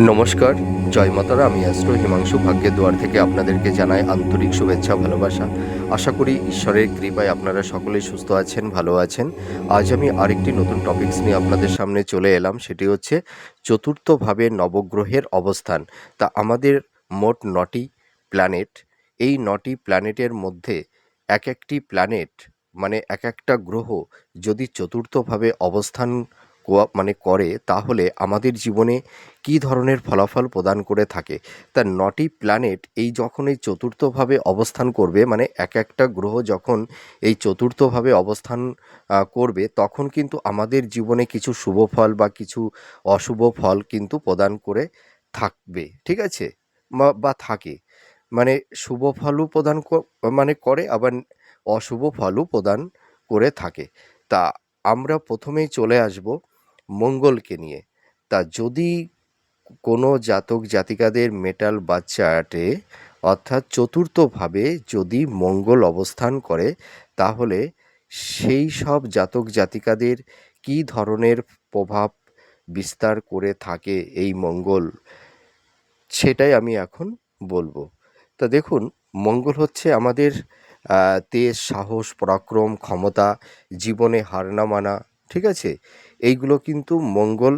নমস্কার, জয় মাতারা। আমি অ্যাস্ট্রো হিমাংশু ভাগ্যের দুয়ার থেকে আপনাদেরকে জানাই আন্তরিক শুভেচ্ছা, ভালোবাসা। আশা করি ঈশ্বরের কৃপায় আপনারা সকলেই সুস্থ আছেন, ভালো আছেন। আজ আমি আরেকটি নতুন টপিকস নিয়ে আপনাদের সামনে চলে এলাম। সেটি হচ্ছে চতুর্থভাবে নবগ্রহের অবস্থান। তা আমাদের মোট ৯টি প্ল্যানেট। এই ৯টি প্ল্যানেটের মধ্যে এক একটি প্ল্যানেট মানে এক একটা গ্রহ যদি চতুর্থভাবে অবস্থান করে, তাহলে আমাদের জীবনে কী ধরনের ফলাফল প্রদান করে থাকে। তা ৯টি প্ল্যানেট যখন এই চতুর্থভাবে অবস্থান করবে, মানে এক একটা গ্রহ যখন এই চতুর্থভাবে অবস্থান করবে, তখন কিন্তু আমাদের জীবনে কিছু শুভ ফল বা কিছু অশুভ ফল কিন্তু প্রদান করে থাকবে, ঠিক আছে? বা থাকে। মানে শুভ ফলও প্রদান করে, আবার অশুভ ফলও প্রদান করে থাকে। তা আমরা প্রথমেই চলে আসব মঙ্গলকে নিয়ে। তা যদি কোনো জাতক জাতিকাদের মেটাল বা চার্টে অর্থাৎ চতুর্থভাবে যদি মঙ্গল অবস্থান করে, তাহলে সেই সব জাতক জাতিকাদের কী ধরনের প্রভাব বিস্তার করে থাকে এই মঙ্গল, সেটাই আমি এখন বলবো। তা দেখুন, মঙ্গল হচ্ছে আমাদের তেজ, সাহস, পরাক্রম, ক্ষমতা, জীবনে হার না মানা, ঠিক আছে? এইগুলো কিন্তু মঙ্গল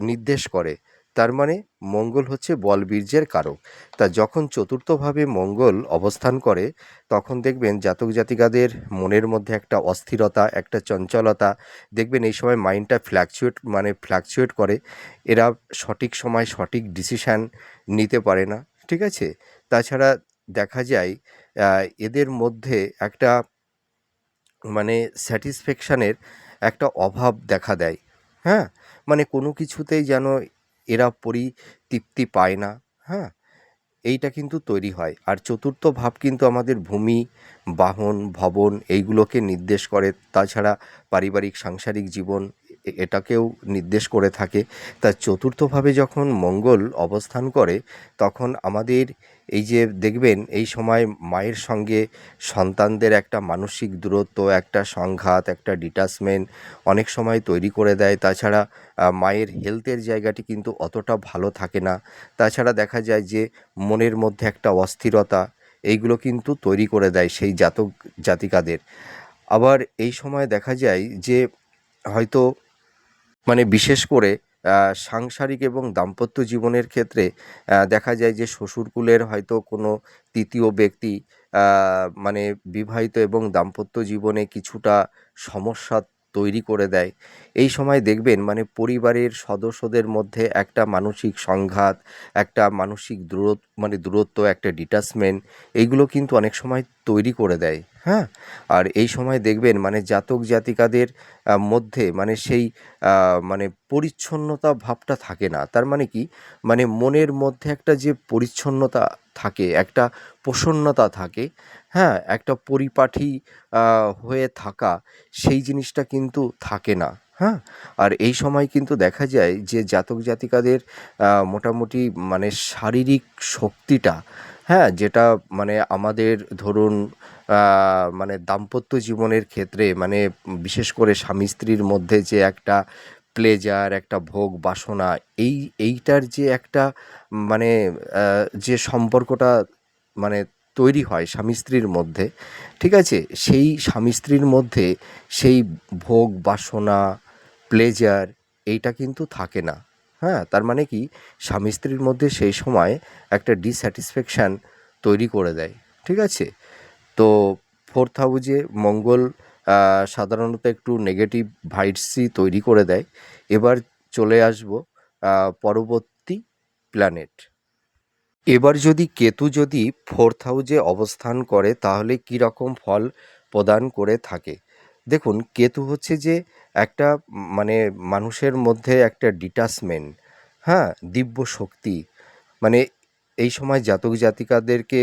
নির্দেশ করে। তার মানে মঙ্গল হচ্ছে বলবীর্যের কারক। তা যখন চতুর্থভাবে মঙ্গল অবস্থান করে, তখন দেখবেন জাতক জাতিকাদের মনের মধ্যে একটা অস্থিরতা, একটা চঞ্চলতা। দেখবেন এই সময় মাইন্ডটা ফ্ল্যাকচুয়েট করে। এরা সঠিক সময় সঠিক ডিসিশান নিতে পারে না, ঠিক আছে? তাছাড়া দেখা যায় এদের মধ্যে একটা মানে স্যাটিসফ্যাকশানের একটা অভাব দেখা দেয়, হ্যাঁ? মানে কোনো কিছুতেই যেন এরা পরিতৃপ্তি পায় না, হ্যাঁ? এইটা কিন্তু তৈরি হয়। আর চতুর্থ ভাব কিন্তু আমাদের ভূমি, বাহন, ভবন এইগুলোকে নির্দেশ করে। তাছাড়া পারিবারিক সাংসারিক জীবন এটাকেও নির্দেশ করে থাকে। তা চতুর্থভাবে যখন মঙ্গল অবস্থান করে, তখন আমাদের এই যে দেখবেন এই সময় মায়ের সঙ্গে সন্তানদের একটা মানসিক দূরত্ব, একটা সংঘাত, একটা ডিটাচমেন্ট অনেক সময় তৈরি করে দেয়। তাছাড়া মায়ের হেলথের জায়গাটি কিন্তু অতটা ভালো থাকে না। তাছাড়া দেখা যায় যে মনের মধ্যে একটা অস্থিরতা, এইগুলো কিন্তু তৈরি করে দেয় সেই জাতক জাতিকাদের। আবার এই সময় দেখা যায় যে হয়তো বিশেষ করে সাংসারিক এবং দাম্পত্য জীবনের ক্ষেত্রে দেখা যায় যে শ্বশুরকুলের হয়তো কোনো তৃতীয় ব্যক্তি মানে বিবাহিত এবং দাম্পত্য জীবনে কিছুটা সমস্যা তৈরি করে দেয়। এই সময় দেখবেন পরিবারের সদস্যদের মধ্যে একটা মানসিক সংঘাত, একটা মানসিক দূরত্ব, একটা ডিটাচমেন্ট, এইগুলো কিন্তু অনেক সময় তৈরি করে দেয়, হ্যাঁ? আর এই সময় দেখবেন জাতক জাতিকাদের মধ্যে সেই পরিচ্ছন্নতা ভাবটা থাকে না। তার মানে কি? মনের মধ্যে একটা যে পরিচ্ছন্নতা থাকে, একটা প্রসন্নতা থাকে, হ্যাঁ? একটা পরিপাটি হয়ে থাকা, সেই জিনিসটা কিন্তু থাকে না, হ্যাঁ? আর এই সময় কিন্তু দেখা যায় যে জাতক জাতিকাদের মোটামুটি শারীরিক শক্তিটা, হ্যাঁ? যেটা আমাদের ধরুন দাম্পত্য জীবনের ক্ষেত্রে বিশেষ করে স্বামী স্ত্রীর মধ্যে যে একটা প্লেজার, একটা ভোগ বাসনা, এইটার যে একটা মানে যে সম্পর্কটা মানে তৈরি হয় স্বামী স্ত্রীর মধ্যে, ঠিক আছে? সেই স্বামী স্ত্রীর মধ্যে সেই ভোগ বাসনা, প্লেজার, এইটা কিন্তু থাকে না, হ্যাঁ? তার মানে কি? স্বামী স্ত্রীর মধ্যে সেই সময় একটা ডিস্যাটিসফ্যাকশান তৈরি করে দেয়, ঠিক আছে? তো ফোর্থ হাউজে মঙ্গল সাধারণত একটু নেগেটিভ ভাইবসই তৈরি করে দেয়। এবার চলে আসব পরবর্তী প্ল্যানেট। এবার কেতু যদি ফোর্থ হাউজে অবস্থান করে, তাহলে কী রকম ফল প্রদান করে থাকে? দেখুন, কেতু হচ্ছে যে একটা মানুষের মধ্যে একটা ডিটাচমেন্ট, হ্যাঁ? দিব্য শক্তি। মানে এই সময় জাতক জাতিকাদেরকে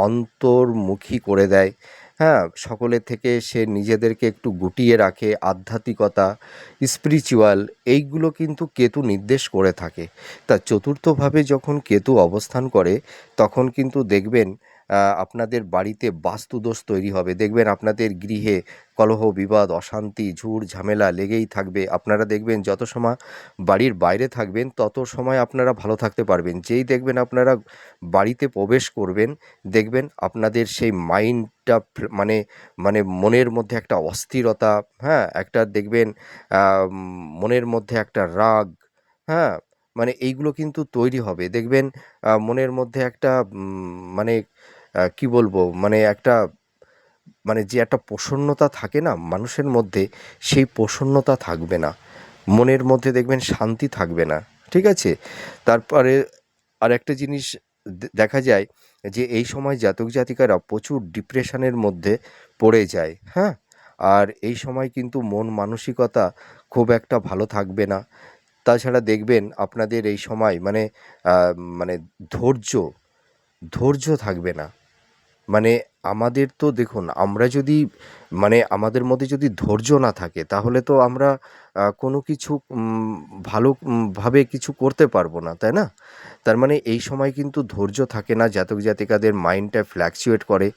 অন্তর্মুখী করে দেয়, হ্যাঁ? সকলের থেকে সে নিজেদেরকে একটু গুটিয়ে রাখে। আধ্যাত্মিকতা, স্পিরিচুয়াল, এইগুলো কিন্তু কেতু নির্দেশ করে থাকে। তা চতুর্থভাবে যখন কেতু অবস্থান করে, তখন কিন্তু দেখবেন আপনাদের বাড়িতে বাস্তুদোষ তৈরি হবে। দেখবেন আপনাদের গৃহে কলহ, বিবাদ, অশান্তি, ঝুট ঝামেলা লেগেই থাকবে। আপনারা দেখবেন যত সময় বাড়ির বাইরে থাকবেন তত সময় আপনারা ভালো থাকতে পারবেন। যেই দেখবেন আপনারা বাড়িতে প্রবেশ করবেন, দেখবেন আপনাদের সেই মাইন্ডটা মানে মানে মনের মধ্যে একটা অস্থিরতা, হ্যাঁ? একটা দেখবেন মনের মধ্যে একটা রাগ, হ্যাঁ? মানে এইগুলো কিন্তু তৈরি হবে। দেখবেন মনের মধ্যে একটা মানে কি বলবো? মানে একটা মানে যে একটা প্রসন্নতা থাকে না মানুষের মধ্যে, সেই প্রসন্নতা থাকবে না। মনের মধ্যে দেখবেন শান্তি থাকবে না। ঠিক আছে? তারপরে আরেকটা জিনিস দেখা যায় যে এই সময় জাতক জাতিকারা প্রচুর ডিপ্রেশনের মধ্যে পড়ে যায়, হ্যাঁ? আর এই সময় কিন্তু মন মানসিকতা খুব একটা ভালো থাকবে না। তাছাড়া দেখবেন আপনাদের এই সময় আ মানে ধৈর্য, ধৈর্য থাকবে না। মানে আমাদের তো দেখুন, আমরা যদি আমাদের মধ্যে যদি ধৈর্য না থাকে তাহলে তো আমরা কোনো কিছু ভালো ভাবে কিছু করতে পারবো না, তাই না? তার মানে এই সময় কিন্তু ধৈর্য থাকে না, জাতক জাতিকাদের মাইন্ডটা ফ্ল্যাকচুয়েট করে,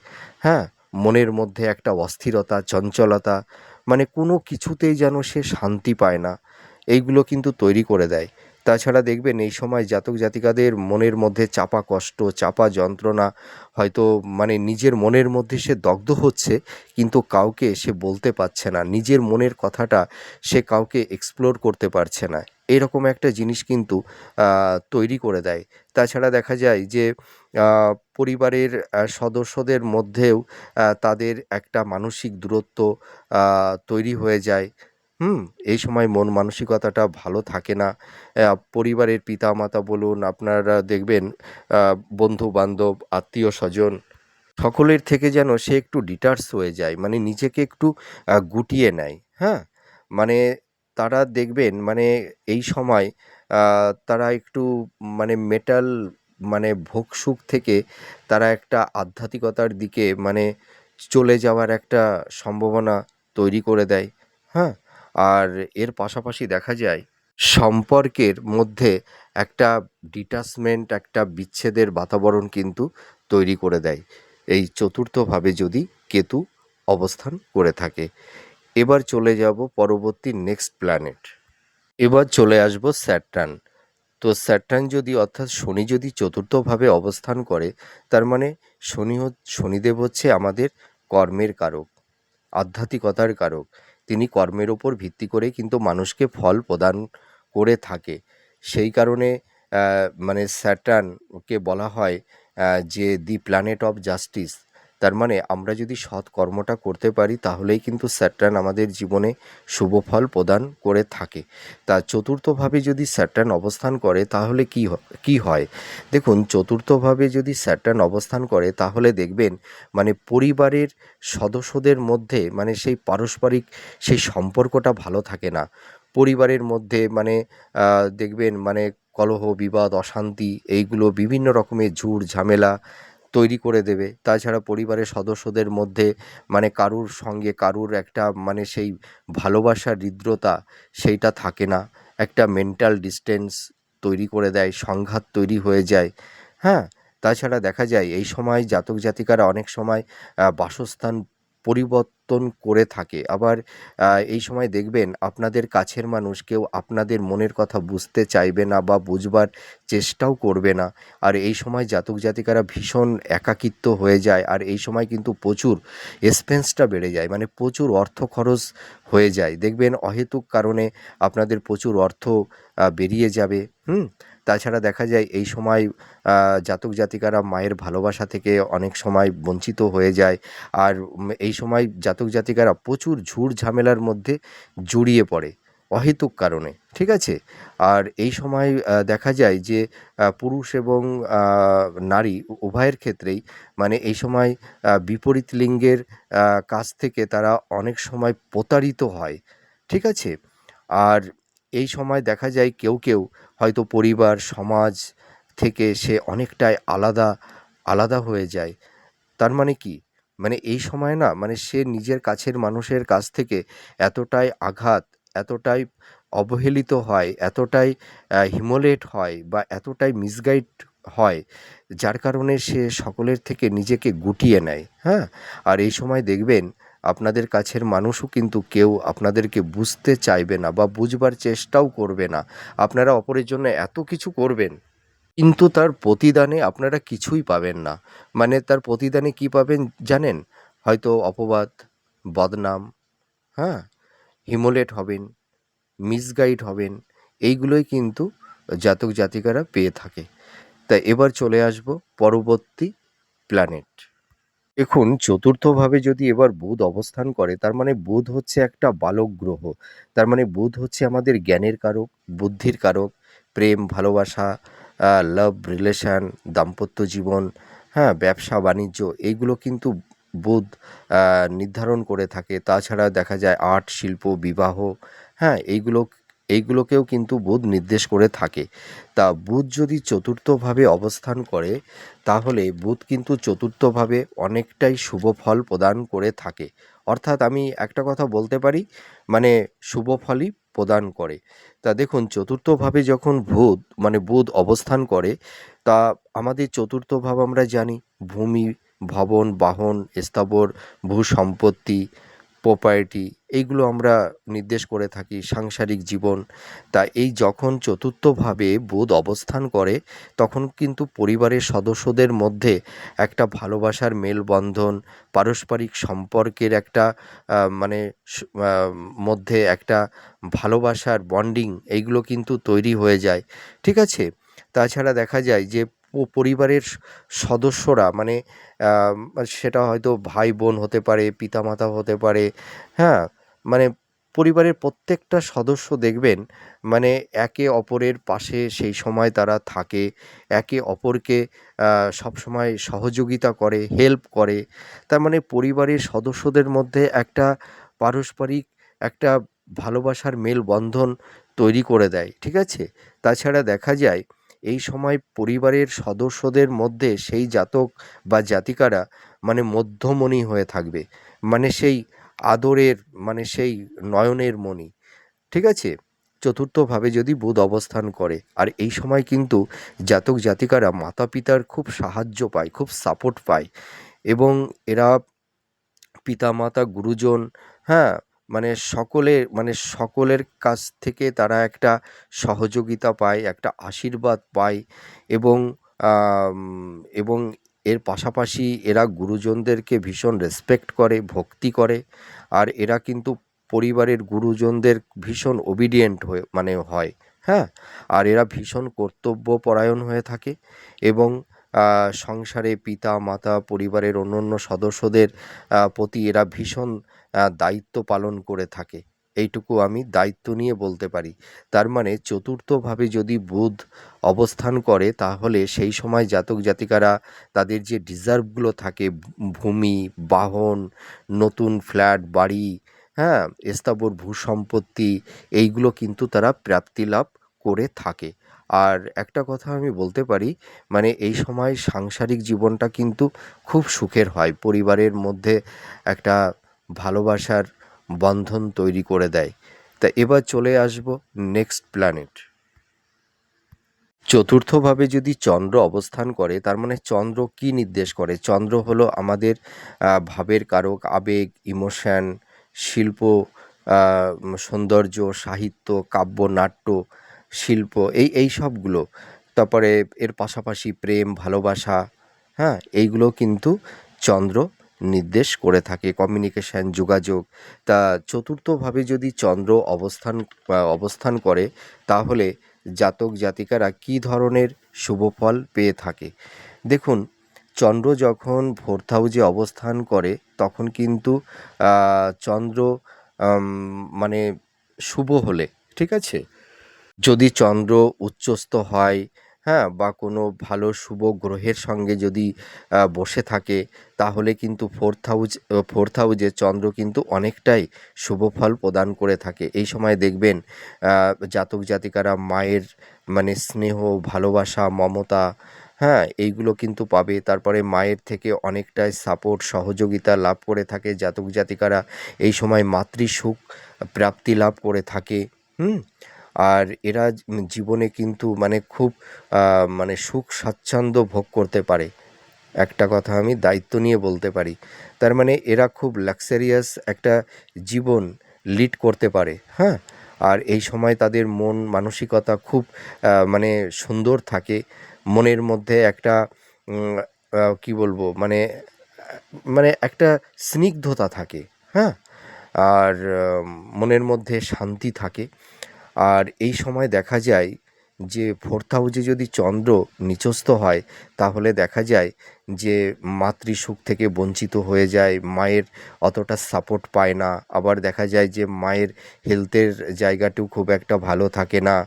হ্যাঁ? মনের মধ্যে একটা অস্থিরতা, চঞ্চলতা, মানে কোনো কিছুতেই যেন সে শান্তি পায় না, এইগুলো কিন্তু তৈরি করে দেয়। তাছাড়া দেখবেন এই সময় জাতক জাতিকাদের মনের মধ্যে চাপা কষ্ট, চাপা যন্ত্রণা, হয়তো নিজের মনের মধ্যে সে দগ্ধ হচ্ছে, কিন্তু কাউকে সে বলতে পারছে না। নিজের মনের কথাটা সে কাউকে এক্সপ্লোর করতে পারছে না। এরকম একটা জিনিস কিন্তু তৈরি করে দেয়। তাছাড়া দেখা যায় যে আ পরিবারের সদস্যদের মধ্যেও তাদের একটা মানসিক দূরত্ব আ তৈরি হয়ে যায়। হুম? এই সময় মন মানসিকতাটা ভালো থাকে না। পরিবারের পিতামাতা বলুন, আপনারা দেখবেন আ বন্ধু-বান্ধব, আত্মীয়স্বজন সকলের থেকে যেন সে একটু ডিটাচ হয়ে যায়। মানে নিজেকে একটু গুটিয়ে নেয়, হ্যাঁ? মানে তারা দেখবেন এই সময় আ তারা একটু মেটাল ভোগ-সুখ থেকে তারা একটা আধ্যাত্মিকতার দিকে চলে যাওয়ার একটা সম্ভাবনা তৈরি করে দেয়, হ্যাঁ? আর এর পাশাপাশি দেখা যায় সম্পর্কের মধ্যে একটা ডিটাচমেন্ট, একটা বিচ্ছেদের বাতাবরণ কিন্তু তৈরি করে দেয়, এই চতুর্থভাবে যদি কেতু অবস্থান করে থাকে। এবার চলে যাব পরবর্তী নেক্সট প্ল্যানেট। এবার চলে আসবো স্যাটার্ন। তো স্যাটার্ন যদি অর্থাৎ শনি যদি চতুর্থভাবে অবস্থান করে, তার মানে শনিদেব হচ্ছে আমাদের কর্মের কারক, আধ্যাত্মিকতার কারক। তিনি কর্মের ওপর ভিত্তি করে কিন্তু মানুষকে ফল প্রদান করে থাকে। সেই কারণে স্যাটার্নকে বলা হয় যে দি প্ল্যানেট অফ জাস্টিস। তার মানে আমরা যদি সৎ কর্মটা করতে পারি তাহলেই কিন্তু স্যাটার্ন আমাদের জীবনে শুভ ফল প্রদান করে থাকে। তা চতুর্থভাবে যদি স্যাটার্ন অবস্থান করে তাহলে কী হয়? দেখুন, চতুর্থভাবে যদি স্যাটার্ন অবস্থান করে তাহলে দেখবেন পরিবারের সদস্যদের মধ্যে সেই পারস্পরিক সেই সম্পর্কটা ভালো থাকে না। পরিবারের মধ্যে দেখবেন কলহ, বিবাদ, অশান্তি, এইগুলো বিভিন্ন রকমের ঝুট ঝামেলা তৈরি করে দেবে। তাছাড়া পরিবারের সদস্যদের মধ্যে কারুর সঙ্গে কারুর একটা সেই ভালোবাসার হৃদ্রতা সেইটা থাকে না। একটা মেন্টাল ডিসটেন্স তৈরি করে দেয়, সংঘাত তৈরি হয়ে যায়, হ্যাঁ? তাছাড়া দেখা যায় এই সময় জাতক জাতিকারা অনেক সময় বাসস্থান পরিবর্তন করে থাকে। আবার এই সময় দেখবেন আপনাদের কাছের মানুষ কেউ আপনাদের মনের কথা বুঝতে চাইবে না বা বুঝবার চেষ্টাও করবে না। আর এই সময় জাতক জাতিকারা ভীষণ একাকিত্ব হয়ে যায়। আর এই সময় কিন্তু প্রচুর এক্সপেন্সটা বেড়ে যায়, প্রচুর অর্থ খরচ হয়ে যায়। দেখবেন অহেতুক কারণে আপনাদের প্রচুর অর্থ বেরিয়ে যাবে, হুম? তাছাড়া দেখা যায় এই সময় জাতক জাতিকারা মায়ের ভালোবাসা থেকে অনেক সময় বঞ্চিত হয়ে যায়। আর এই সময় জাতক জাতিকারা প্রচুর ঝুট ঝামেলার মধ্যে জড়িয়ে পড়ে অহেতুক কারণে, ঠিক আছে? আর এই সময় দেখা যায় যে পুরুষ এবং নারী উভয়ের ক্ষেত্রেই এই সময় বিপরীত লিঙ্গের কাছ থেকে তারা অনেক সময় প্রতারিত হয়, ঠিক আছে? আর এই সময় দেখা যায় কেউ কেউ হয়তো পরিবার সমাজ থেকে সে অনেকটাই আলাদা হয়ে যায়। তার মানে কি? এই সময় না সে নিজের কাছের মানুষের কাছ থেকে এতটাই আঘাত, এতটাই অবহেলিত হয়, এতটাই হিউমিলিয়েট হয় বা এতটাই মিসগাইড হয়, যার কারণে সে সকলের থেকে নিজেকে গুটিয়ে নেয়, হ্যাঁ? আর এই সময় দেখবেন আপনাদের কাছের মানুষও কিন্তু কেউ আপনাদেরকে বুঝতে চাইবে না বা বুঝবার চেষ্টাও করবে না। আপনারা অপরের জন্য এত কিছু করবেন, কিন্তু তার প্রতিদানে আপনারা কিছুই পাবেন না। মানে তার প্রতিদানে কী পাবেন জানেন? হয়তো অপবাদ, বদনাম, হ্যাঁ? হিমোলেট হবেন, মিসগাইড হবেন, এইগুলোই কিন্তু জাতক জাতিকারা পেয়ে থাকে। তা এবার চলে আসব পরবর্তী প্ল্যানেট। দেখুন চতুর্থভাবে যদি এবার বুধ অবস্থান করে, তার মানে বুধ হচ্ছে একটা বালক গ্রহ। তার মানে বুধ হচ্ছে আমাদের জ্ঞানের কারক, বুদ্ধির কারক, প্রেম, ভালোবাসা, লাভ রিলেশান, দাম্পত্য জীবন, হ্যাঁ? ব্যবসা বাণিজ্য, এইগুলো কিন্তু বুধ নির্ধারণ করে থাকে। তাছাড়া দেখা যায় আর্ট, শিল্প, বিবাহ, হ্যাঁ? এইগুলোকেও কিন্তু বুধ নির্দেশ করে থাকে। তা বুধ যদি চতুর্থভাবে অবস্থান করে, তাহলে বুধ কিন্তু চতুর্থভাবে অনেকটাই শুভ ফল প্রদান করে থাকে। অর্থাৎ আমি একটা কথা বলতে পারি, মানে শুভ ফলই প্রদান করে। তা দেখুন চতুর্থভাবে যখন বুধ অবস্থান করে, তা আমাদের চতুর্থ ভাব আমরা জানি ভূমি, ভবন, বাহন, স্থাবর, ভূ-সম্পত্তি, প্রপার্টি, এইগুলো আমরা নির্দেশ করে থাকি, সাংসারিক জীবন। তা এই যখন চতুর্থভাবে বুধ অবস্থান করে, তখন কিন্তু পরিবারের সদস্যদের মধ্যে একটা ভালোবাসার মেলবন্ধন, পারস্পরিক সম্পর্কের একটা মানে মধ্যে একটা ভালোবাসার বন্ডিং, এইগুলো কিন্তু তৈরি হয়ে যায়, ঠিক আছে? তাছাড়া দেখা যায় যে পরিবারের সদস্যরা, মানে সেটা হয়তো ভাই বোন হতে পারে, পিতামাতা হতে পারে, হ্যাঁ? মানে পরিবারের প্রত্যেকটা সদস্য দেখবেন মানে একে অপরের পাশে সেই সময় তারা থাকে, একে অপরকে সবসময় সহযোগিতা করে, হেল্প করে। তার মানে পরিবারের সদস্যদের মধ্যে একটা পারস্পরিক একটা ভালোবাসার মেলবন্ধন তৈরি করে দেয়, ঠিক আছে? তাছাড়া দেখা যায় এই সময় পরিবারের সদস্যদের মধ্যে সেই জাতক বা জাতিকারা মানে মধ্যমণি হয়ে থাকবে। মানে সেই আদরের, মানে সেই নয়নের মণি, ঠিক আছে? চতুর্থভাবে যদি বুধ অবস্থান করে, আর এই সময় কিন্তু জাতক জাতিকারা মাতা-পিতার খুব সাহায্য পায়, খুব সাপোর্ট পায়, এবং এরা পিতামাতা, গুরুজন, হ্যাঁ? সকলের কাছ থেকে তারা একটা সহযোগিতা পায়, একটা আশীর্বাদ পায়, এবং আম এবং এর পাশাপাশি এরা গুরুজনদেরকে ভীষণ রেসপেক্ট করে, ভক্তি করে। আর এরা কিন্তু পরিবারের গুরুজনদের ভীষণ ওবিডিয়েন্ট হয়, হ্যাঁ? আর এরা ভীষণ কর্তব্যপরায়ণ হয়ে থাকে, এবং সংসারে পিতা-মাতা, পরিবারের অন্যান্য সদস্যদের প্রতি এরা ভীষণ দায়িত্ব পালন করে থাকে। এইটুকু আমি দায়িত্ব নিয়ে বলতে পারি। তার মানে চতুর্থভাবে যদি বুধ অবস্থান করে, তাহলে সেই সময় জাতক জাতিকারা তাদের যে ডিজার্ভগুলো থাকে, ভূমি, বাহন, নতুন ফ্ল্যাট, বাড়ি, হ্যাঁ? স্থাবর ভূ-সম্পত্তি, এইগুলো কিন্তু তারা প্রাপ্তি লাভ করে থাকে। আর একটা কথা আমি বলতে পারি, মানে এই সময় সাংসারিক জীবনটা কিন্তু খুব সুখের হয়। পরিবারের মধ্যে একটা ভালোবাসার বন্ধন তৈরি করে দেয়। তা এবার চলে আসব নেক্সট প্ল্যানেট। চতুর্থভাবে যদি চন্দ্র অবস্থান করে, তার মানে চন্দ্র কী নির্দেশ করে? চন্দ্র হলো আমাদের ভাবের কারক, আবেগ, ইমোশন, শিল্প, সৌন্দর্য, সাহিত্য, কাব্য, নাট্য, শিল্প, এই সবগুলো। তারপরে এর পাশাপাশি প্রেম, ভালোবাসা, হ্যাঁ? এইগুলো কিন্তু চন্দ্র নির্দেশ করে থাকে, কমিউনিকেশন, যোগাযোগ। তা চতুর্থভাবে যদি চন্দ্র অবস্থান করে, তাহলে জাতক জাতিকারা কী ধরনের শুভ ফল পেয়ে থাকে? দেখুন চন্দ্র যখন ফোর্থ হাউসে অবস্থান করে, তখন কিন্তু চন্দ্র আম মানে শুভ হলে, ঠিক আছে? যদি চন্দ্র উচ্চস্থ হয়, হ্যাঁ? বা কোনো ভালো শুভ গ্রহের সঙ্গে যদি বসে থাকে, তাহলে কিন্তু ফোর্থ হাউজে চন্দ্র কিন্তু অনেকটাই শুভ ফল প্রদান করে থাকে। এই সময় দেখবেন জাতক জাতিকারা মায়ের মানে স্নেহ, ভালোবাসা, মমতা, হ্যাঁ? এইগুলো কিন্তু পাবে। তারপরে মায়ের থেকে অনেকটাই সাপোর্ট, সহযোগিতা লাভ করে থাকে জাতক জাতিকারা। এই সময় মাতৃসুখ প্রাপ্তি লাভ করে থাকে, হুম? আর এরা জীবনে কিন্তু মানে খুব মানে সুখ স্বাচ্ছন্দ্য ভোগ করতে পারে। একটা কথা আমি দায়িত্ব নিয়ে বলতে পারি। তার মানে এরা খুব লাক্সারিয়াস একটা জীবন লিড করতে পারে, হ্যাঁ? আর এই সময় তাদের মন মানসিকতা খুব মানে সুন্দর থাকে। মনের মধ্যে একটা উম কি বলবো? মানে মানে একটা স্নিগ্ধতা থাকে, হ্যাঁ? আর মনের মধ্যে শান্তি থাকে। আর এই সময় দেখা যায় যে ফোর্থ হাউসে যদি চন্দ্র নিচস্থ হয়, তাহলে দেখা যায় যে মাতৃসুখ থেকে বঞ্চিত হয়ে যায়, মায়ের অতটা সাপোর্ট পায় না। আবার দেখা যায় যে মায়ের হেলথের জায়গাটিও খুব একটা ভালো থাকে না।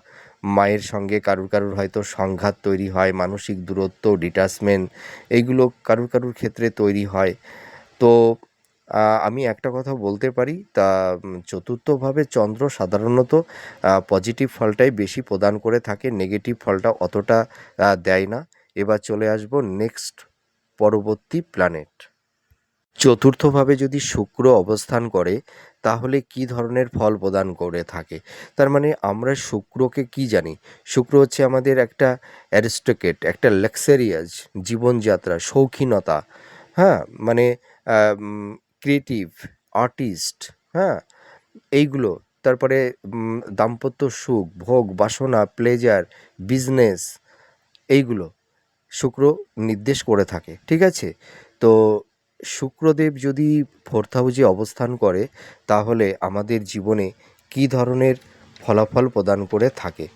মায়ের সঙ্গে কারুর কারুর হয়তো সংঘাত তৈরি হয়, মানসিক দূরত্ব, ডিটাচমেন্ট, এইগুলো কারুর কারুর ক্ষেত্রে তৈরি হয়। তো আমি একটা কথা বলতে পারি, তা চতুর্থভাবে চন্দ্র সাধারণত পজিটিভ ফলটাই বেশি প্রদান করে থাকে, নেগেটিভ ফলটা অতটা দেয় না। এবার চলে আসবো নেক্সট পরবর্তী প্ল্যানেট। চতুর্থভাবে যদি শুক্র অবস্থান করে, তাহলে কী ধরনের ফল প্রদান করে থাকে? তার মানে আমরা শুক্রকে কী জানি? শুক্র হচ্ছে আমাদের একটা অ্যারিস্টোক্রেট, একটা লাক্সারিয়াস জীবনযাত্রা, শৌখিনতা, হ্যাঁ? মানে ক্রিয়েটিভ, আর্টিস্ট, হ্যাঁ? এইগুলো। তারপরে দাম্পত্য সুখ, ভোগ, বাসনা, প্লেজার, বিজনেস, এইগুলো শুক্র নির্দেশ করে থাকে, ঠিক আছে? তো শুক্রদেব যদি ফোর্থ হাউসে অবস্থান করে, তাহলে আমাদের জীবনে কী ধরনের ফলাফল প্রদান করে থাকে?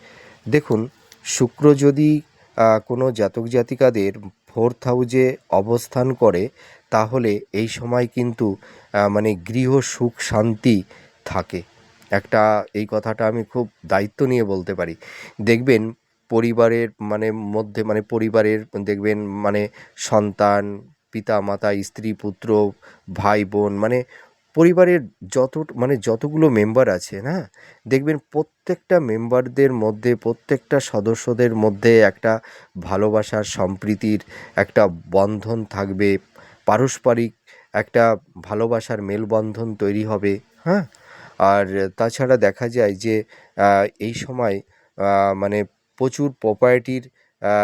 দেখুন, শুক্র যদি কোনো জাতক জাতিকাদের ফোর্থ হাউসে অবস্থান করে, তাহলে এই সময় কিন্তু মানে গৃহ সুখ শান্তি থাকে। একটা এই কথাটা আমি খুব দায়িত্ব নিয়ে বলতে পারি। দেখবেন পরিবারের মানে মধ্যে মানে পরিবারের দেখবেন মানে সন্তান, পিতা-মাতা, স্ত্রী, পুত্র, ভাই-বোন, মানে পরিবারের মানে যতগুলো মেম্বার আছে, হ্যাঁ? দেখবেন প্রত্যেকটা মেম্বারদের মধ্যে, প্রত্যেকটা সদস্যদের মধ্যে একটা ভালোবাসার, সম্প্রীতির একটা বন্ধন থাকবে। পারস্পরিক একটা ভালোবাসার মেলবন্ধন তৈরি হবে, হ্যাঁ? আর তাছাড়া দেখা যায় যে এই সময় মানে প্রচুর প্রপার্টির আ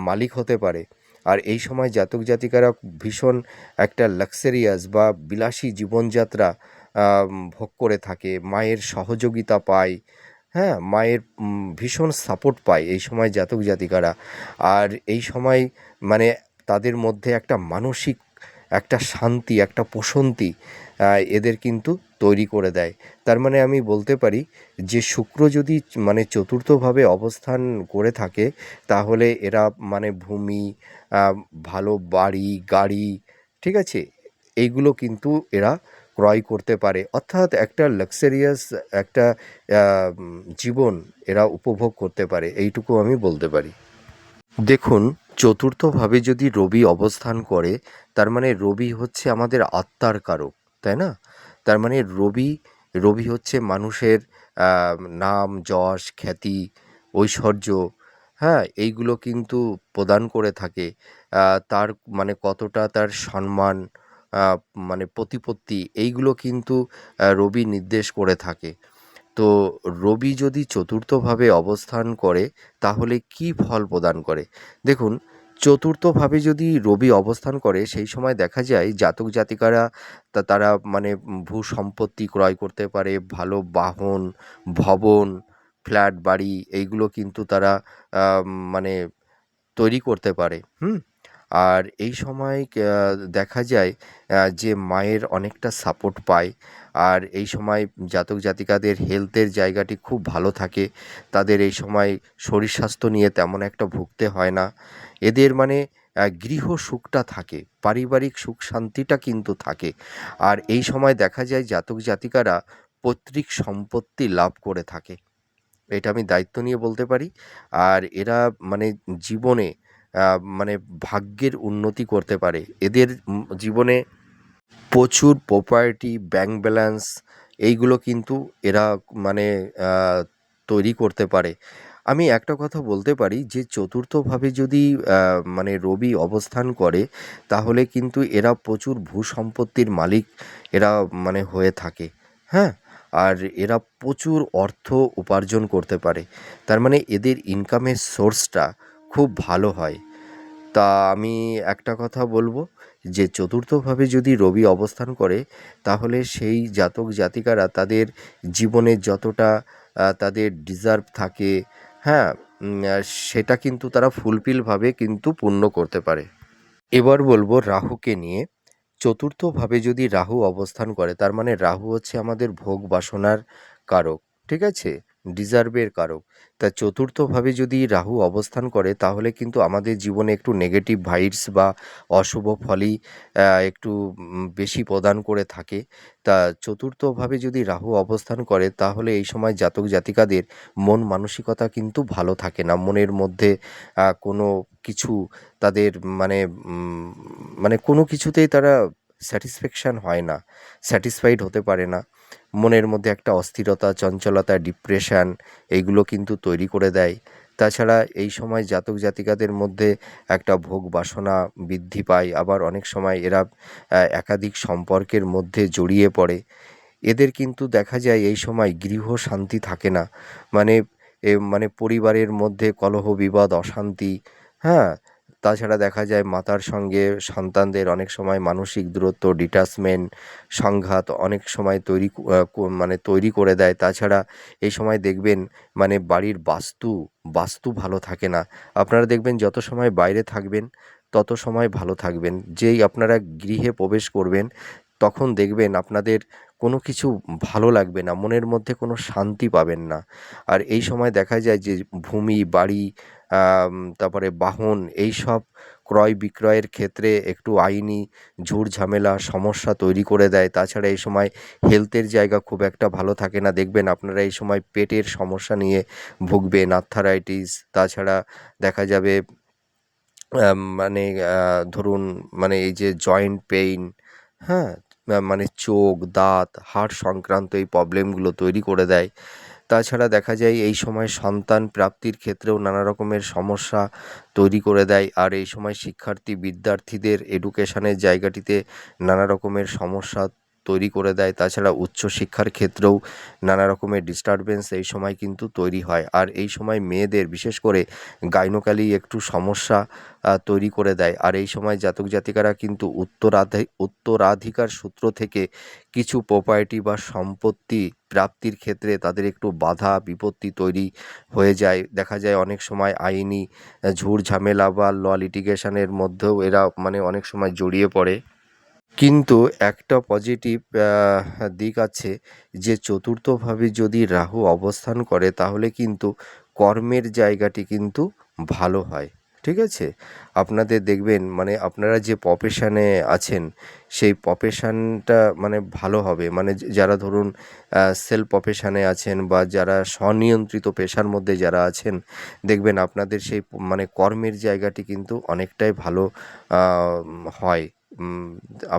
মালিক হতে পারে। আর এই সময় জাতক জাতিকারা ভীষণ একটা লাক্সারিয়াস বা বিলাসী জীবনযাত্রা ভোগ করে থাকে। মায়ের সহযোগিতা পায়, হ্যাঁ? মায়ের ভীষণ সাপোর্ট পায় এই সময় জাতক জাতিকারা। আর এই সময় মানে তাদের মধ্যে একটা মানসিক একটা শান্তি, একটা প্রশান্তি এদের কিন্তু তৈরি করে দেয়। তার মানে আমি বলতে পারি যে শুক্র যদি মানে চতুর্থভাবে অবস্থান করে থাকে, তাহলে এরা মানে ভূমি, আ ভালো বাড়ি, গাড়ি, ঠিক আছে? এইগুলো কিন্তু এরা ক্রয় করতে পারে। অর্থাৎ একটা লাক্সারিয়াস একটা আ জীবন এরা উপভোগ করতে পারে। এইটুকু আমি বলতে পারি। দেখুন, চতুর্থভাবে যদি রবি অবস্থান করে, তার মানে রবি হচ্ছে আমাদের আত্মার কারক, তাই না? তার মানে রবি হচ্ছে মানুষের আ নাম, যশ, খ্যাতি, ঐশ্বর্য, হ্যাঁ? এইগুলো কিন্তু প্রদান করে থাকে। আ তার মানে কতটা তার সম্মান, আ মানে প্রতিপত্তি, এইগুলো কিন্তু রবি নির্দেশ করে থাকে। তো রবি যদি চতুর্থভাবে অবস্থান করে, তাহলে কী ফল প্রদান করে? দেখুন, চতুর্থভাবে যদি রবি অবস্থান করে, সেই সময় দেখা যায় জাতক জাতিকারা তারা মানে ভূ-সম্পত্তি ক্রয় করতে পারে, ভালো বাহন, ভবন, ফ্ল্যাট, বাড়ি, এইগুলো কিন্তু তারা মানে তৈরি করতে পারে, হুম? আর এই সময় দেখা যায় যে মায়ের অনেকটা সাপোর্ট পায়। আর এই সময় জাতক জাতিকাদের হেলথের জায়গাটি খুব ভালো থাকে। তাদের এই সময় শরীর স্বাস্থ্য নিয়ে তেমন একটা ভুগতে হয় না। এদের মানে গৃহ সুখটা থাকে, পারিবারিক সুখ শান্তিটা কিন্তু থাকে। আর এই সময় দেখা যায় জাতক জাতিকারা পৈতৃক সম্পত্তি লাভ করে থাকে। এটা আমি দায়িত্ব নিয়ে বলতে পারি। আর এরা মানে জীবনে আ মানে ভাগ্যের উন্নতি করতে পারে। এদের জীবনে প্রচুর প্রপার্টি, ব্যাংক ব্যালেন্স, এইগুলো কিন্তু এরা মানে আ তৈরি করতে পারে। আমি একটা কথা বলতে পারি যে চতুর্থভাবে যদি আ মানে রবি অবস্থান করে, তাহলে কিন্তু এরা প্রচুর ভূসম্পত্তির মালিক এরা মানে হয়ে থাকে, হ্যাঁ? আর এরা প্রচুর অর্থ উপার্জন করতে পারে। তার মানে এদের ইনকামের সোর্সটা খুব ভালো হয়। তা আমি একটা কথা বলবো যে চতুর্থভাবে যদি রবি অবস্থান করে তাহলে সেই জাতক জাতিকারা তাদের জীবনে যতটা তাদের ডিজার্ভ থাকে, হ্যাঁ, সেটা কিন্তু তারা ফুলফিলভাবে কিন্তু পূর্ণ করতে পারে। এবার বলবো রাহুকে নিয়ে। চতুর্থভাবে যদি রাহু অবস্থান করে তার মানে রাহু হচ্ছে আমাদের ভোগ বাসনার কারক, ঠিক আছে, ডিজার্ভের কারক। তা চতুর্থভাবে যদি রাহু অবস্থান করে তাহলে কিন্তু আমাদের জীবনে একটু নেগেটিভ ভাইবস বা অশুভ ফলই একটু বেশি প্রদান করে থাকে। তা চতুর্থভাবে যদি রাহু অবস্থান করে তাহলে এই সময় জাতক জাতিকাদের মন মানসিকতা কিন্তু ভালো থাকে না, মনের মধ্যে কোনো কিছু তাদের মানে মানে কোনো কিছুতেই তারা স্যাটিসফ্যাকশান হয় না, স্যাটিসফাইড হতে পারে না। মনের মধ্যে একটা অস্থিরতা, চঞ্চলতা, ডিপ্রেশন এইগুলো কিন্তু তৈরি করে দেয়। তাছাড়া এই সময় জাতক জাতিকাদের মধ্যে একটা ভোগ বাসনা বৃদ্ধি পায়, আবার অনেক সময় এরা একাধিক সম্পর্কের মধ্যে জড়িয়ে পড়ে। এদের কিন্তু দেখা যায় এই সময় গৃহ শান্তি থাকে না, মানে মানে পরিবারের মধ্যে কলহ বিবাদ অশান্তি, হ্যাঁ। তাছাড়া দেখা যায় মাতার সঙ্গে সন্তানদের অনেক সময় মানসিক দূরত্ব, ডিটাচমেন্ট, সংঘাত অনেক সময় মানে তৈরি করে দেয়। তাছাড়া এই সময় দেখবেন মানে বাড়ির বাস্তু ভালো থাকে না। আপনারা দেখবেন যত সময় বাইরে থাকবেন তত সময় ভালো থাকবেন, যেই আপনারা গৃহে প্রবেশ করবেন তখন দেখবেন আপনাদের কোনো কিছু ভালো লাগবে না, মনের মধ্যে কোনো শান্তি পাবেন না। আর এই সময় দেখা যায় যে ভূমি, বাড়ি, তারপরে বাহন এইসব ক্রয় বিক্রয়ের ক্ষেত্রে একটু আইনি ঝুট ঝামেলা সমস্যা তৈরি করে দেয়। তাছাড়া এই সময় হেলথের জায়গা খুব একটা ভালো থাকে না। দেখবেন আপনারা এই সময় পেটের সমস্যা নিয়ে ভুগবেন, আর্থারাইটিস। তাছাড়া দেখা যাবে মানে ধরুন মানে এই যে জয়েন্ট পেইন, হ্যাঁ? মানে চোখ, দাঁত, হাড় সংক্রান্ত এই প্রবলেমগুলো তৈরি করে দেয়। তাছাড়া দেখা যায় এই সময় সন্তান প্রাপ্তির ক্ষেত্রেও নানা রকমের সমস্যা তৈরি করে দেয়। আর এই সময় বিদ্যার্থীদের এডুকেশনের জায়গাটিতে নানা রকমের সমস্যা তৈরি করে দেয়। তাছাড়া উচ্চশিক্ষার ক্ষেত্রেও নানা রকমের ডিস্টার্বেন্স এই সময় কিন্তু তৈরি হয়। আর এই সময় মেয়েদের বিশেষ করে গাইনোকলি একটু সমস্যা তৈরি করে দেয়। আর এই সময় জাতক জাতিকারা কিন্তু উত্তরাধিকার সূত্র থেকে কিছু প্রপার্টি বা সম্পত্তি প্রাপ্তির ক্ষেত্রে তাদের একটু বাধা বিপত্তি তৈরি হয়ে যায়। দেখা যায় অনেক সময় আইনি ঝুট ঝামেলা বা লিটিগেশনের মধ্যেও এরা মানে অনেক সময় জড়িয়ে পড়ে। কিন্তু একটা পজিটিভ দিক আছে যে চতুর্থভাবে যদি রাহু অবস্থান করে তাহলে কিন্তু কর্মের জায়গাটি কিন্তু ভালো হয়, ঠিক আছে। আপনাদের দেখবেন মানে আপনারা যে প্রফেশনে আছেন সেই প্রফেশনটা মানে ভালো হবে, মানে যারা ধরুন সেলফ প্রফেশনে আছেন বা যারা স্বনিয়ন্ত্রিত পেশার মধ্যে যারা আছেন, দেখবেন আপনাদের সেই মানে কর্মের জায়গাটি কিন্তু অনেকটাই ভালো হয়। উম,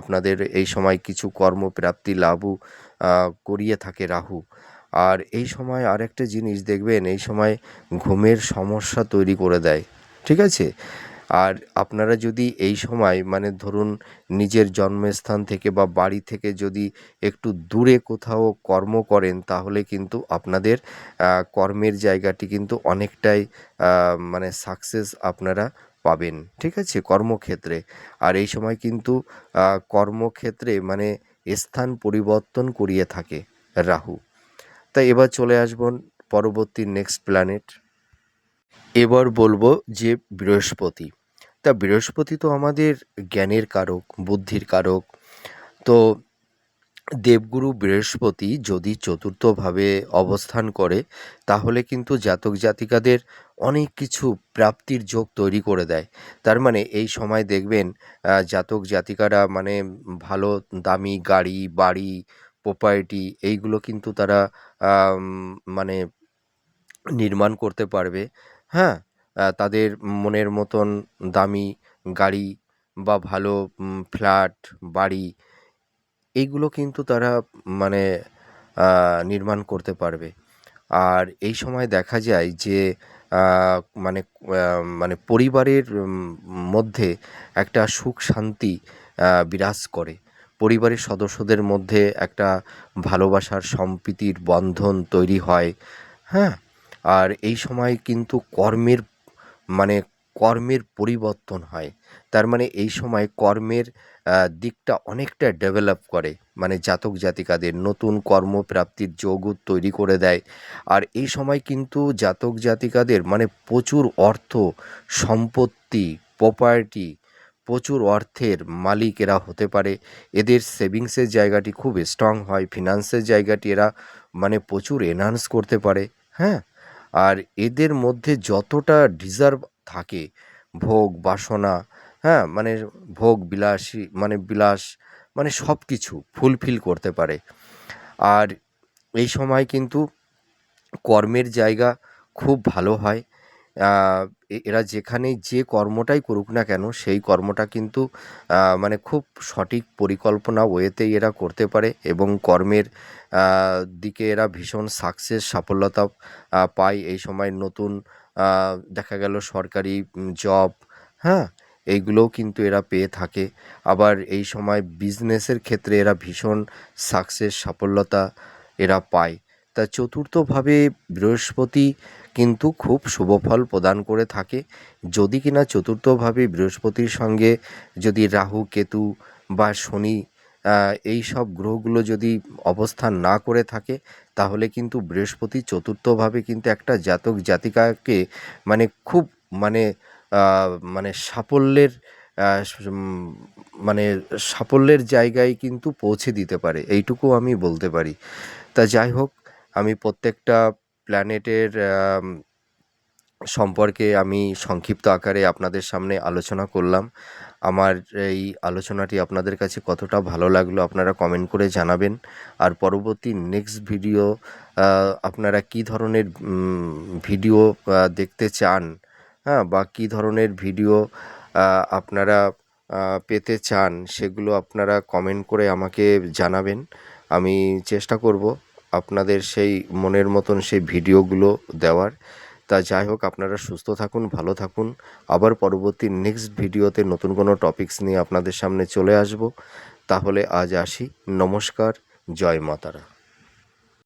আপনাদের এই সময় কিছু কর্মপ্রাপ্তি লাভও করিয়ে থাকে রাহু। আর এই সময় আরেকটা জিনিস দেখবেন এই সময় ঘুমের সমস্যা তৈরি করে দেয়, ঠিক আছে। আর আপনারা যদি এই সময় মানে ধরুন নিজের জন্মস্থান থেকে বা বাড়ি থেকে যদি একটু দূরে কোথাও কর্ম করেন তাহলে কিন্তু আপনাদের কর্মের জায়গাটি কিন্তু অনেকটাই মানে সাকসেস আপনারা পাবেন, ঠিক আছে, কর্মক্ষেত্রে। আর এই সময় কিন্তু কর্মক্ষেত্রে মানে স্থান পরিবর্তন করিয়ে থাকে রাহু। তাই এবার চলে আসবো পরবর্তী নেক্সট প্ল্যানেট। এবার বলবো যে বৃহস্পতি। তা বৃহস্পতি তো আমাদের জ্ঞানের কারক, বুদ্ধির কারক। তো দেবগুরু বৃহস্পতি যদি চতুর্থভাবে অবস্থান করে তাহলে কিন্তু জাতক জাতিকাদের অনেক কিছু প্রাপ্তির যোগ তৈরি করে দেয়। তার মানে এই সময় দেখবেন জাতক জাতিকারা মানে ভালো দামি গাড়ি, বাড়ি, প্রপার্টি এইগুলো কিন্তু তারা আম মানে নির্মাণ করতে পারবে, হ্যাঁ? তাদের মনের মতন দামি গাড়ি বা ভালো ফ্ল্যাট, বাড়ি এইগুলো কিন্তু তারা মানে নির্মাণ করতে পারবে। আর এই সময় দেখা যায় যে আ মানে মানে পরিবারের মধ্যে একটা সুখ শান্তি বিরাজ করে। পরিবারের সদস্যদের মধ্যে একটা ভালোবাসার সম্প্রীতির বন্ধন তৈরি হয়। হ্যাঁ, আর এই সময় কিন্তু মানে কর্মের পরিবর্তন হয়। তার মানে এই সময় কর্মের দিকটা অনেকটা ডেভেলপ করে, মানে জাতক জাতিকাদের নতুন কর্মপ্রাপ্তির যোগও তৈরি করে দেয়। আর এই সময় কিন্তু জাতক জাতিকাদের মানে প্রচুর অর্থ, সম্পত্তি, প্রপার্টি, প্রচুর অর্থের মালিক এরা হতে পারে। এদের সেভিংসের জায়গাটি খুব স্ট্রং হয়, ফিনান্সের জায়গাটি এরা মানে প্রচুর এনহান্স করতে পারে। হ্যাঁ, আর এদের মধ্যে যতটা ডিজার্ভ থাকে ভোগ বাসনা, হ্যাঁ, মানে ভোগ বিলাসী মানে বিলাস মানে সব কিছু ফুলফিল করতে পারে। আর এই সময় কিন্তু কর্মের জায়গা খুব ভালো হয়। এরা যেখানেই যে কর্মটাই করুক না কেন সেই কর্মটা কিন্তু মানে খুব সঠিক পরিকল্পনা ওয়েতেই এরা করতে পারে এবং কর্মের দিকে এরা ভীষণ সাফল্যতা পায় এই সময়। নতুন দেখা গেল সরকারি জব, হ্যাঁ, এইগুলোও কিন্তু এরা পেয়ে থাকে। আবার এই সময় বিজনেসের ক্ষেত্রে এরা ভীষণ সাফল্যতা এরা পায়। তা চতুর্থভাবে বৃহস্পতি কিন্তু খুব শুভফল প্রদান করে থাকে। যদি কিনা চতুর্থভাবে বৃহস্পতির সঙ্গে যদি রাহু কেতু বা শনি এই সব গ্রহগুলো যদি অবস্থান না করে থাকে তাহলে কিন্তু বৃহস্পতি চতুর্থভাবে কিন্তু একটা জাতক জাতিকাকে মানে খুব মানে মানে সাফল্যের মানে সাফল্যের জায়গায় কিন্তু পৌঁছে দিতে পারে, এইটুকু আমি বলতে পারি। তা যাই হোক, আমি প্রত্যেকটা প্ল্যানেটের সম্পর্কে আমি সংক্ষিপ্ত আকারে আপনাদের সামনে আলোচনা করলাম। আমার এই আলোচনাটি আপনাদের কাছে কতটা ভালো লাগলো আপনারা কমেন্ট করে জানাবেন। আর পরবর্তী নেক্সট ভিডিও আপনারা কী ধরনের ভিডিও দেখতে চান, হ্যাঁ, বা কী ধরনের ভিডিও আপনারা পেতে চান সেগুলো আপনারা কমেন্ট করে আমাকে জানাবেন। আমি চেষ্টা করব আপনাদের সেই মনের মতন সেই ভিডিওগুলো দেওয়ার। তা যাই হোক, আপনারা সুস্থ থাকুন, ভালো থাকুন। আবার পরবর্তী নেক্সট ভিডিওতে নতুন কোনো টপিকস নিয়ে আপনাদের সামনে চলে আসব। তাহলে আজ আসি। নমস্কার। জয় মাতারা।